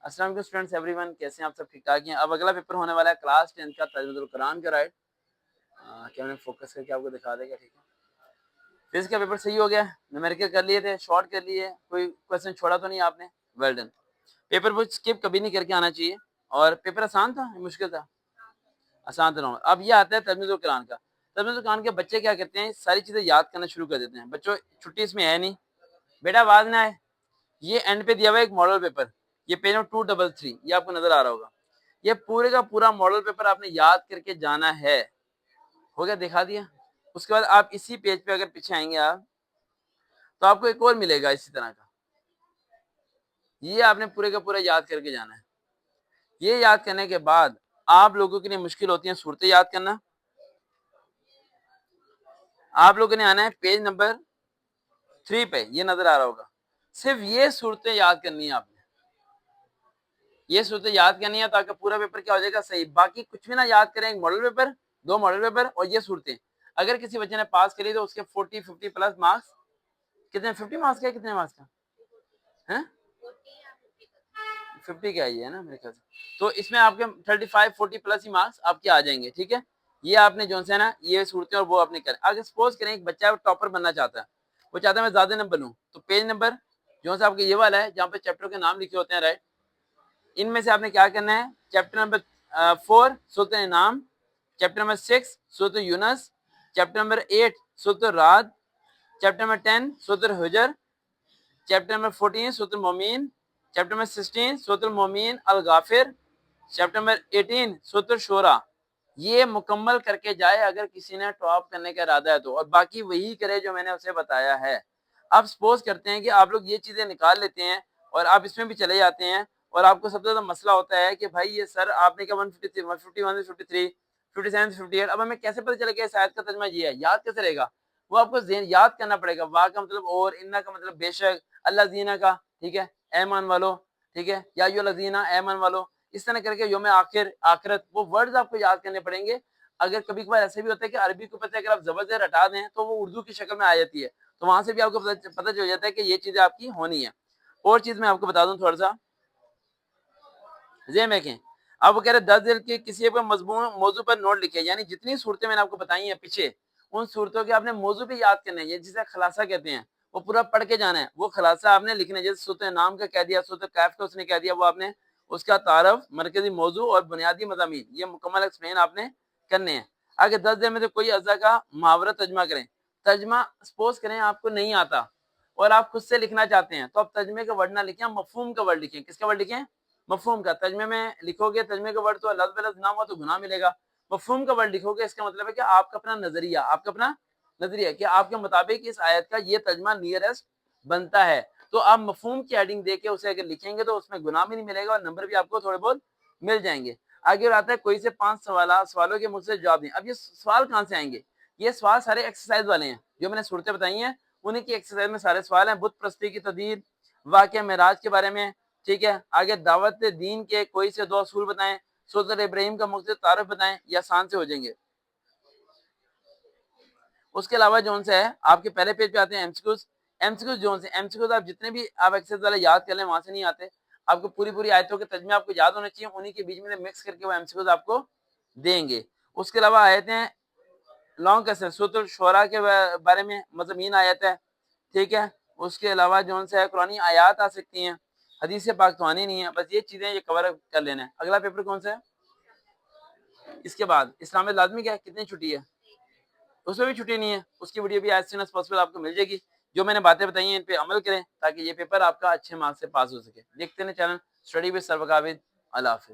السلام علیکم students every one, کیسے ہیں آپ سب؟ ٹھیک ٹھاک ہیں۔ اب اگلا پیپر ہونے والا ہے کلاس 10 کا ترجمہ القرآن کا رائٹ۔ کیمرے فوکس کر کے آپ کو دکھا دے گا، ٹھیک ہے۔ فزکس کا پیپر صحیح ہو گیا، نومیریکل کر لیے تھے، شارٹ کر لیے، کوئی کوشچن چھوڑا تو نہیں آپ نے؟ Well done. پیپر کو اسکپ کبھی نہیں کر کے آنا چاہیے۔ اور پیپر آسان تھا مشکل تھا؟ آسان تو نہ۔ اب یہ آتا ہے ترجمہ القرآن کا۔ ترجمہ القرآن کے بچے کیا کرتے ہیں، ساری چیزیں یاد کرنا شروع کر دیتے ہیں۔ بچوں چھٹی اس میں ہے نہیں، بیٹا آواز نہ آئے۔ یہ اینڈ پہ دیا ہوا ہے ایک ماڈل پیپر، یہ پیج نمبر 233، یہ آپ کو نظر آ رہا ہوگا۔ یہ پورے کا پورا ماڈل پیپر آپ نے یاد کر کے جانا ہے۔ ہو گیا؟ دکھا دیا۔ اس کے بعد آپ اسی پیج پہ اگر پیچھے آئیں گے آپ تو آپ کو ایک اور ملے گا اسی طرح کا، یہ آپ نے پورے کا پورا یاد کر کے جانا ہے۔ یہ یاد کرنے کے بعد آپ لوگوں کے لیے مشکل ہوتی ہیں صورتیں یاد کرنا۔ آپ لوگوں نے آنا ہے پیج نمبر 3 پہ، یہ نظر آ رہا ہوگا۔ صرف یہ صورتیں یاد کرنی ہیں آپ نے، یہ صورتیں یاد کرنی ہے تاکہ پورا پیپر کیا ہو جائے گا، صحیح۔ باقی کچھ بھی نہ یاد کریں، ایک ماڈل پیپر، 2 ماڈل پیپر اور یہ صورتیں۔ اگر کسی بچے نے پاس کری تو اس کے 40-50 پلس مارکس۔ کتنے؟ 50 مارکس کا ہے؟ کتنے مارکس کا ہے؟ 50 کا ہے نا میرے خیال سے۔ تو اس میں آپ کے 35-40 پلس ہی مارکس آپ کے آ جائیں گے، ٹھیک ہے۔ یہ آپ نے جو ہے نا یہ صورتیں اور وہ آپ نے کریں۔ اگر سپوز کریں ایک بچہ ٹاپر بننا چاہتا ہے، وہ چاہتا ہے میں زیادہ نمبر لوں، تو پیج نمبر جو ہے آپ کا یہ والا ہے جہاں پہ چیپٹر کے نام لکھے ہوتے ہیں، رائٹ۔ ان میں سے آپ نے کیا کرنا ہے، چیپٹر نمبر 4 سورۃ انعام، چیپٹر نمبر 6 سورۃ یونس، چیپٹر نمبر 8 سورۃ الرعد، چیپٹر نمبر 10 سورۃ الحجر، چیپٹر نمبر 14 سورۃ المومنین، چیپٹر نمبر 16 سورۃ المومنین الغافر، چیپٹر نمبر 18 سورۃ الشورى۔ یہ مکمل کر کے جائے اگر کسی نے ٹاپ کرنے کا ارادہ ہے تو، اور باقی وہی کرے جو میں نے اسے بتایا ہے۔ اب سپوز کرتے ہیں کہ آپ لوگ یہ چیزیں نکال لیتے ہیں اور آپ اس میں بھی چلے جاتے ہیں، اور آپ کو سب سے زیادہ مسئلہ ہوتا ہے کہ بھائی یہ سر آپ نے کہا 153 151 سے 53 57 سے 58، اب ہمیں کیسے پتہ چلے گا اس آیت کا ترجمہ یہ ہے، یاد کیسے رہے گا؟ وہ آپ کو ذہن یاد کرنا پڑے گا۔ وا کا مطلب اور، انا کا مطلب بے شک، اللہ زینہ کا، ٹھیک ہے، اے مان والو، ٹھیک ہے، یا ایھا الذین، اے مان والو، اس طرح کر کے یوم آخر، آخرت، وہ ورڈز آپ کو یاد کرنے پڑیں گے۔ اگر کبھی کبھار ایسے بھی ہوتا ہے کہ عربی کو پتہ ہے اگر آپ زبر زیر ہٹا دیں تو وہ اردو کی شکل میں آ جاتی ہے، تو وہاں سے بھی آپ کو پتہ چل جاتا ہے کہ یہ چیزیں آپ کی ہونی ہے۔ اور چیز میں آپ کو بتا دوں تھوڑا سا ذہن میں رکھیں۔ اب وہ کہہ رہے 10 دن کے کسی ایک مضمون موضوع پر نوٹ لکھے، یعنی جتنی صورتیں میں نے آپ کو بتائی ہیں پیچھے، ان صورتوں کے آپ نے موضوع بھی یاد کرنے ہیں، جسے خلاصہ کہتے ہیں، وہ پورا پڑھ کے جانا ہے۔ وہ خلاصہ آپ نے لکھنا ہے، جیسے سورۃ انعام کا کہہ دیا، سورۃ کہف کا اس نے کہہ دیا، وہ آپ نے اس کا تعارف، مرکزی موضوع اور بنیادی مضامین، یہ مکمل ایکسپلین آپ نے کرنے ہیں۔ اگر 10 دن میں سے کوئی اجزاء کا محاورہ ترجمہ کریں، ترجمہ سپوز کریں آپ کو نہیں آتا اور آپ خود سے لکھنا چاہتے ہیں، تو آپ ترجمے کا ورڈ نہ لکھیں، مفہوم کا ورڈ لکھیں۔ کس کا ورڈ لکھیں؟ مفہوم کا۔ ترجمے میں لکھو گے ترجمے کا ورڈ تو لفظ بلفظ نہ ہوا تو گناہ ملے گا۔ مفہوم کا ورڈ لکھو گے، اس کا مطلب ہے کہ آپ کا اپنا نظریہ، آپ کا اپنا نظریہ کہ آپ کے مطابق اس آیت کا یہ ترجمہ نیئرسٹ بنتا ہے، تو آپ مفہوم کی ایڈنگ دے کے اسے اگر لکھیں گے تو اس میں گناہ بھی نہیں ملے گا اور نمبر بھی آپ کو تھوڑے بہت مل جائیں گے۔ آگے آتا ہے کوئی سے 5 سوالوں کے مجھ سے جواب دیں۔ اب یہ سوال کہاں سے آئیں گے؟ یہ سوال سارے ایکسرسائز والے ہیں، جو میں نے صورتیں بتائی ہیں انہیں کی ایکسرسائز میں سارے سوال ہیں۔ بت پرستی کی تدبیر، واقعہ معراج کے بارے میں، ٹھیک ہے۔ آگے دعوت دین کے کوئی سے 2 اصول بتائیں، سورۃ ابراہیم کا مختصر تعارف بتائیں، یہ آسان سے ہو جائیں گے۔ اس کے علاوہ جو ہے آپ کے پہلے پیج پہ آتے ہیں M C Qs. M C Qs جو ہے ایم سی کیوز آپ جتنے بھی آپ ایکسرسائز والے یاد کر لیں وہاں سے نہیں آتے، آپ کو پوری آیتوں کے ترجمے آپ کو یاد ہونے چاہیے، انہی کے بیچ میں مکس کر کے وہ ایم سی کیوز آپ کو دیں گے۔ اس کے علاوہ آیتیں لانگ کیسے، سورۃ الشعراء کے بارے میں مضامین آیت ہے، ٹھیک ہے۔ اس کے علاوہ جو ہے قرآنی آیات آ سکتی ہیں، حدیث پاک تو آنی نہیں ہے، بس یہ چیزیں یہ کور کر لینا ہے۔ اگلا پیپر کون سا ہے؟ اس کے بعد اسلام لازمی کیا ہے، کتنی چھٹی ہے؟ اس میں بھی چھٹی نہیں ہے، اس کی ویڈیو بھی ایز سون ایز پاسبل آپ کو مل جائے گی۔ جو میں نے باتیں بتائی ہیں ان پہ عمل کریں تاکہ یہ پیپر آپ کا اچھے مارکس سے پاس ہو سکے۔ دیکھتے ہیں چینل اسٹڈی ود سر وقابد۔ اللہ حافظ۔